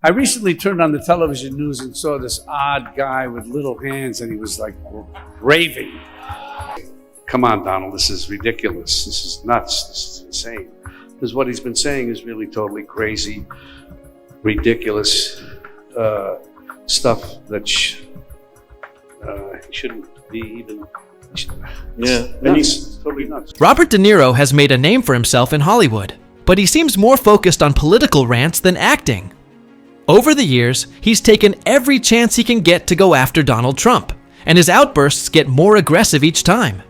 I recently turned on the television news and saw this odd guy with little hands, and he was like raving. Come on, Donald, this is ridiculous. This is nuts. This is insane. Because what he's been saying is really totally crazy, ridiculous stuff that shouldn't be even. Nuts. Totally nuts. Robert De Niro has made a name for himself in Hollywood, but he seems more focused on political rants than acting. Over the years, he's taken every chance he can get to go after Donald Trump, and his outbursts get more aggressive each time.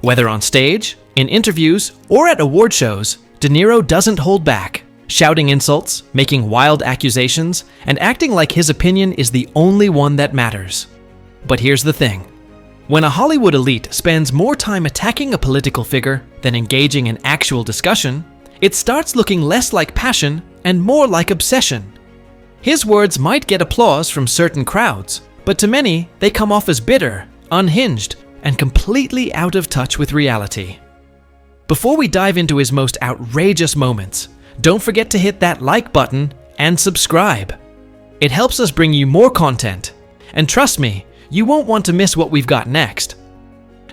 Whether on stage, in interviews, or at award shows, De Niro doesn't hold back, shouting insults, making wild accusations, and acting like his opinion is the only one that matters. But here's the thing. When a Hollywood elite spends more time attacking a political figure than engaging in actual discussion, it starts looking less like passion and more like obsession. His words might get applause from certain crowds, but to many, they come off as bitter, unhinged, and completely out of touch with reality. Before we dive into his most outrageous moments, don't forget to hit that like button and subscribe. It helps us bring you more content, and trust me, you won't want to miss what we've got next.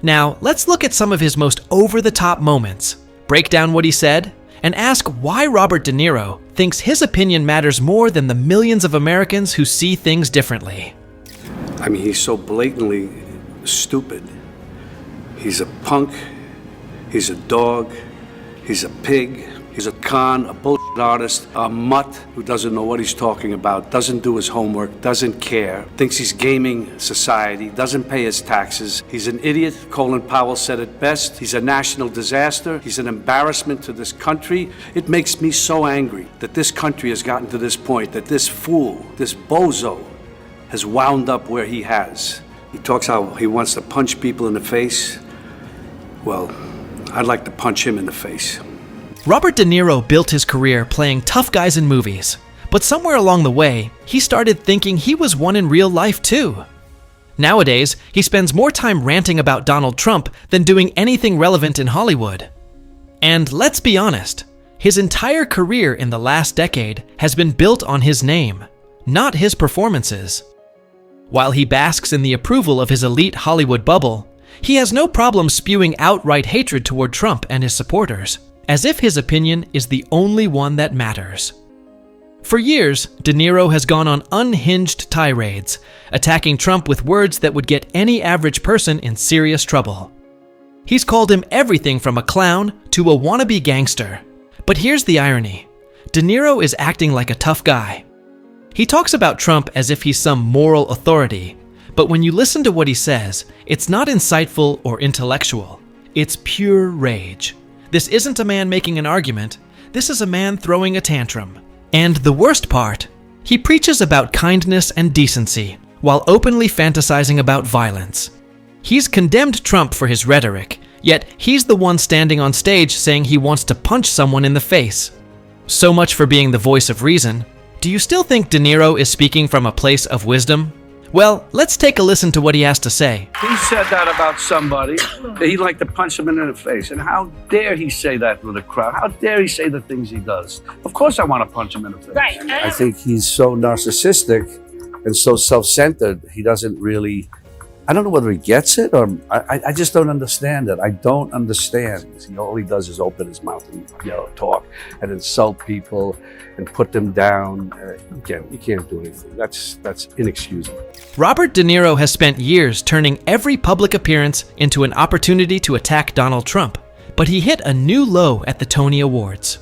Now, let's look at some of his most over-the-top moments, break down what he said, and ask why Robert De Niro thinks his opinion matters more than the millions of Americans who see things differently. I mean, he's so blatantly stupid. He's a punk, he's a dog, he's a pig, he's a con, a bullshit artist, a mutt who doesn't know what he's talking about, doesn't do his homework, doesn't care, thinks he's gaming society, doesn't pay his taxes. He's an idiot. Colin Powell said it best. He's a national disaster. He's an embarrassment to this country. It makes me so angry that this country has gotten to this point, that this fool, this bozo, has wound up where he has. He talks how he wants to punch people in the face. Well, I'd like to punch him in the face. Robert De Niro built his career playing tough guys in movies, but somewhere along the way, he started thinking he was one in real life too. Nowadays, he spends more time ranting about Donald Trump than doing anything relevant in Hollywood. And let's be honest, his entire career in the last decade has been built on his name, not his performances. While he basks in the approval of his elite Hollywood bubble, he has no problem spewing outright hatred toward Trump and his supporters, as if his opinion is the only one that matters. For years, De Niro has gone on unhinged tirades, attacking Trump with words that would get any average person in serious trouble. He's called him everything from a clown to a wannabe gangster. But here's the irony. De Niro is acting like a tough guy. He talks about Trump as if he's some moral authority, but when you listen to what he says, it's not insightful or intellectual. It's pure rage. This isn't a man making an argument, this is a man throwing a tantrum. And the worst part, he preaches about kindness and decency, while openly fantasizing about violence. He's condemned Trump for his rhetoric, yet he's the one standing on stage saying he wants to punch someone in the face. So much for being the voice of reason. Do you still think De Niro is speaking from a place of wisdom? Well, let's take a listen to what he has to say. He said that about somebody, that he'd like to punch him in the face. And how dare he say that with a crowd? How dare he say the things he does? Of course I want to punch him in the face. Right. I think he's so narcissistic and so self-centered, he doesn't really, I don't know whether he gets it or, I just don't understand it. I don't understand. All he does is open his mouth and talk and insult people and put them down. You can't do anything. That's inexcusable. Robert De Niro has spent years turning every public appearance into an opportunity to attack Donald Trump, but he hit a new low at the Tony Awards.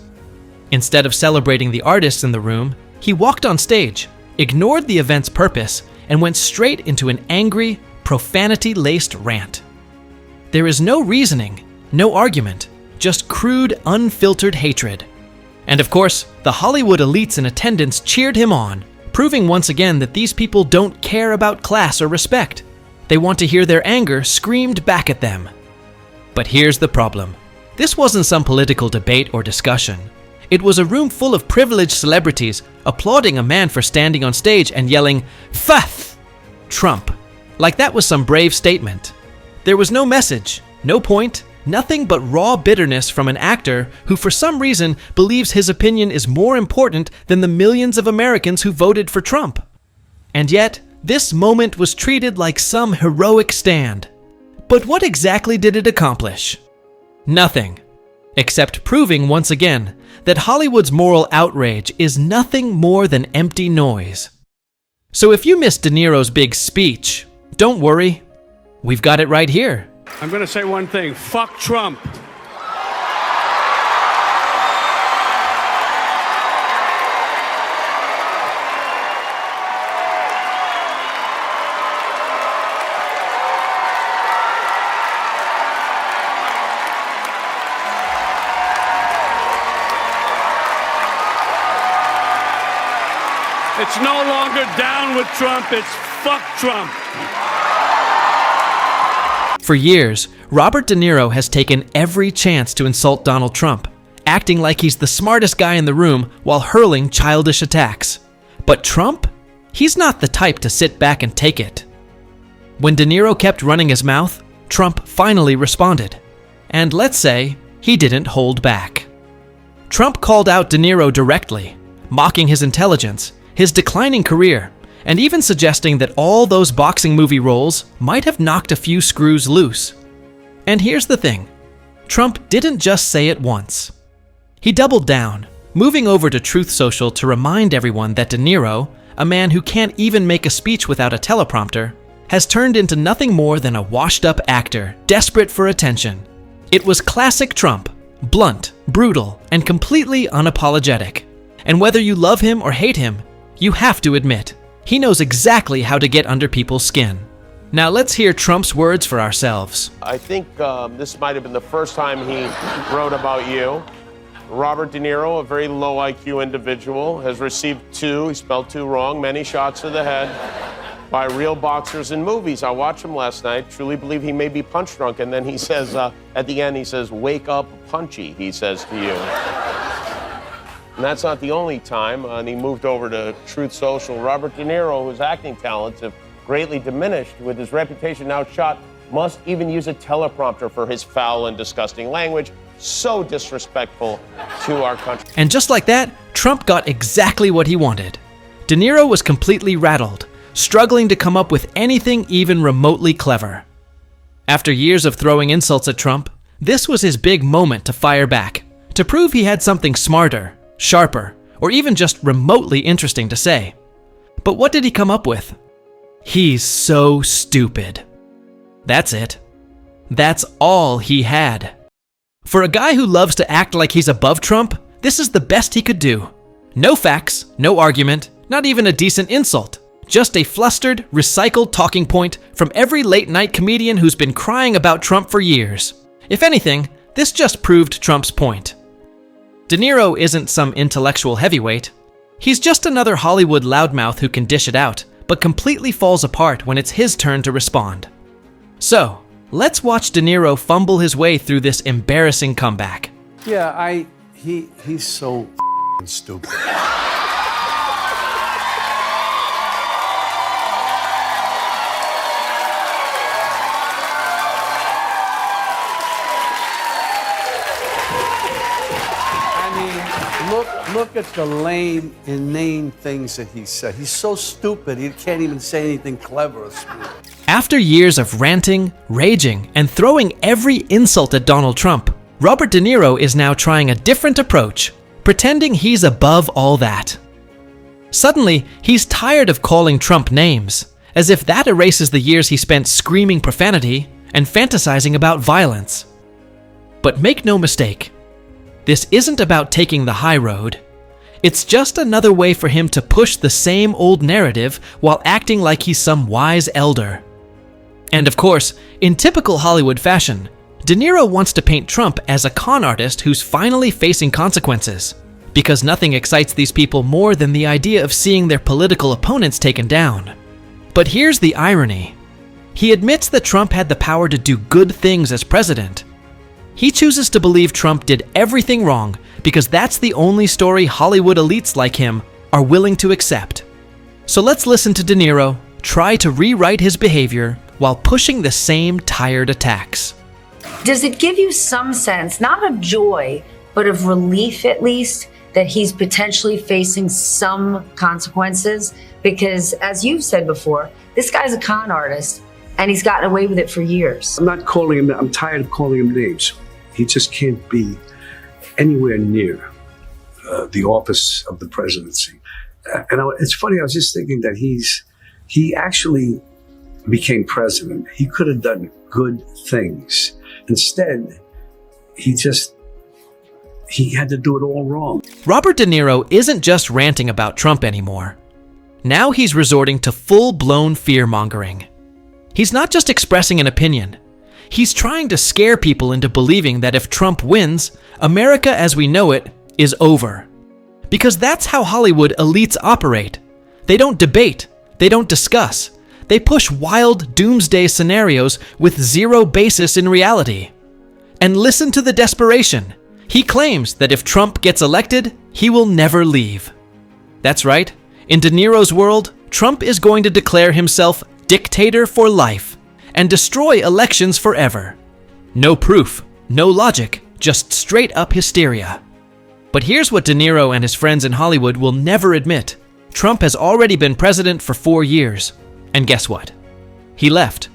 Instead of celebrating the artists in the room, he walked on stage, ignored the event's purpose, and went straight into an angry, profanity-laced rant. There is no reasoning, no argument, just crude, unfiltered hatred. And of course, the Hollywood elites in attendance cheered him on, proving once again that these people don't care about class or respect. They want to hear their anger screamed back at them. But here's the problem. This wasn't some political debate or discussion. It was a room full of privileged celebrities applauding a man for standing on stage and yelling, "Fuck Trump," like that was some brave statement. There was no message, no point, Nothing but raw bitterness from an actor who for some reason believes his opinion is more important than the millions of Americans who voted for Trump. And yet, this moment was treated like some heroic stand. But what exactly did it accomplish? Nothing. Except proving once again that Hollywood's moral outrage is nothing more than empty noise. So if you missed De Niro's big speech, don't worry. We've got it right here. I'm going to say one thing. Fuck Trump. It's no longer down with Trump, it's fuck Trump. For years, Robert De Niro has taken every chance to insult Donald Trump, acting like he's the smartest guy in the room while hurling childish attacks. But Trump? He's not the type to sit back and take it. When De Niro kept running his mouth, Trump finally responded. And let's say, he didn't hold back. Trump called out De Niro directly, mocking his intelligence, his declining career, and even suggesting that all those boxing movie roles might have knocked a few screws loose. And here's the thing, Trump didn't just say it once. He doubled down, moving over to Truth Social to remind everyone that De Niro, a man who can't even make a speech without a teleprompter, has turned into nothing more than a washed-up actor, desperate for attention. It was classic Trump, blunt, brutal, and completely unapologetic. And whether you love him or hate him, you have to admit, he knows exactly how to get under people's skin. Now let's hear Trump's words for ourselves. I think this might have been the first time he wrote about you. Robert De Niro, a very low IQ individual, has received he spelled two wrong, many shots to the head by real boxers in movies. I watched him last night, truly believe he may be punch drunk, and then he says, at the end, he says, "Wake up, punchy," he says to you. And that's not the only time, and he moved over to Truth Social. Robert De Niro, whose acting talents have greatly diminished with his reputation now shot, must even use a teleprompter for his foul and disgusting language. So disrespectful to our country. And just like that, Trump got exactly what he wanted. De Niro was completely rattled, struggling to come up with anything even remotely clever. After years of throwing insults at Trump, this was his big moment to fire back, to prove he had something smarter, sharper, or even just remotely interesting to say. But what did he come up with? He's so stupid. That's it. That's all he had. For a guy who loves to act like he's above Trump, this is the best he could do. No facts, no argument, not even a decent insult. Just a flustered, recycled talking point from every late-night comedian who's been crying about Trump for years. If anything, this just proved Trump's point. De Niro isn't some intellectual heavyweight. He's just another Hollywood loudmouth who can dish it out, but completely falls apart when it's his turn to respond. So, let's watch De Niro fumble his way through this embarrassing comeback. Yeah, he's so stupid. Look at the lame, inane things that he said. He's so stupid, he can't even say anything clever or smart. After years of ranting, raging, and throwing every insult at Donald Trump, Robert De Niro is now trying a different approach, pretending he's above all that. Suddenly, he's tired of calling Trump names, as if that erases the years he spent screaming profanity and fantasizing about violence. But make no mistake, this isn't about taking the high road. It's just another way for him to push the same old narrative while acting like he's some wise elder. And of course, in typical Hollywood fashion, De Niro wants to paint Trump as a con artist who's finally facing consequences, because nothing excites these people more than the idea of seeing their political opponents taken down. But here's the irony. He admits that Trump had the power to do good things as president. He chooses to believe Trump did everything wrong because that's the only story Hollywood elites like him are willing to accept. So let's listen to De Niro try to rewrite his behavior while pushing the same tired attacks. Does it give you some sense, not of joy, but of relief at least, that he's potentially facing some consequences? Because as you've said before, this guy's a con artist and he's gotten away with it for years. I'm tired of calling him names. He just can't be anywhere near the office of the presidency. It's funny, I was just thinking that he actually became president. He could have done good things. Instead, he had to do it all wrong. Robert De Niro isn't just ranting about Trump anymore. Now he's resorting to full-blown fear-mongering. He's not just expressing an opinion. He's trying to scare people into believing that if Trump wins, America as we know it is over. Because that's how Hollywood elites operate. They don't debate. They don't discuss. They push wild doomsday scenarios with zero basis in reality. And listen to the desperation. He claims that if Trump gets elected, he will never leave. That's right. In De Niro's world, Trump is going to declare himself dictator for life and destroy elections forever. No proof, no logic, just straight up hysteria. But here's what De Niro and his friends in Hollywood will never admit. Trump has already been president for 4 years. And guess what? He left.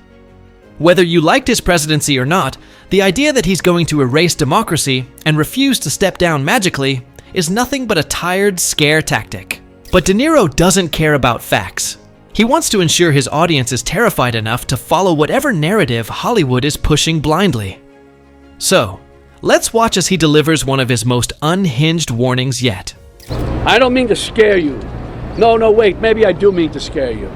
Whether you liked his presidency or not, the idea that he's going to erase democracy and refuse to step down magically is nothing but a tired scare tactic. But De Niro doesn't care about facts. He wants to ensure his audience is terrified enough to follow whatever narrative Hollywood is pushing blindly. So, let's watch as he delivers one of his most unhinged warnings yet. I don't mean to scare you. No, wait, maybe I do mean to scare you.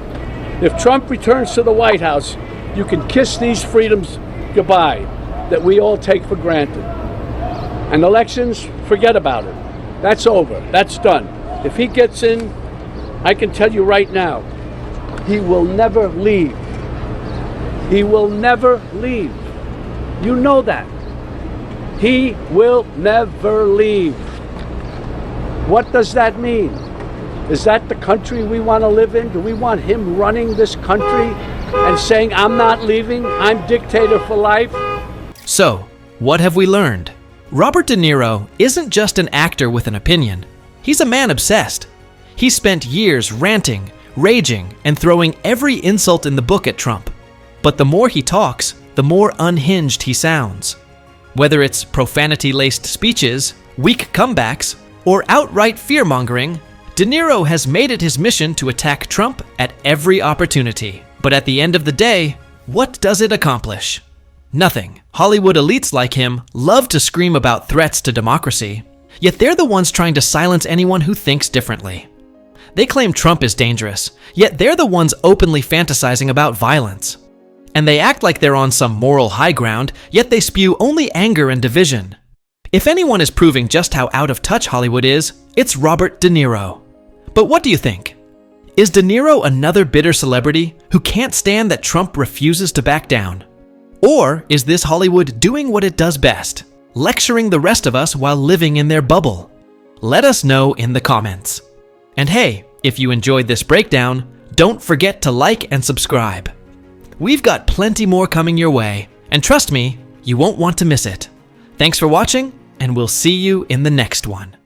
If Trump returns to the White House, you can kiss these freedoms goodbye that we all take for granted. And elections, forget about it. That's over. That's done. If he gets in, I can tell you right now, he will never leave. He will never leave. You know that. He will never leave. What does that mean? Is that the country we want to live in? Do we want him running this country and saying, I'm not leaving, I'm dictator for life? So, what have we learned? Robert De Niro isn't just an actor with an opinion. He's a man obsessed. He spent years ranting, raging, and throwing every insult in the book at Trump. But the more he talks, the more unhinged he sounds. Whether it's profanity-laced speeches, weak comebacks, or outright fear-mongering, De Niro has made it his mission to attack Trump at every opportunity. But at the end of the day, what does it accomplish? Nothing. Hollywood elites like him love to scream about threats to democracy, yet they're the ones trying to silence anyone who thinks differently. They claim Trump is dangerous, yet they're the ones openly fantasizing about violence. And they act like they're on some moral high ground, yet they spew only anger and division. If anyone is proving just how out of touch Hollywood is, it's Robert De Niro. But what do you think? Is De Niro another bitter celebrity who can't stand that Trump refuses to back down? Or is this Hollywood doing what it does best, lecturing the rest of us while living in their bubble? Let us know in the comments. And hey, if you enjoyed this breakdown, don't forget to like and subscribe. We've got plenty more coming your way, and trust me, you won't want to miss it. Thanks for watching, and we'll see you in the next one.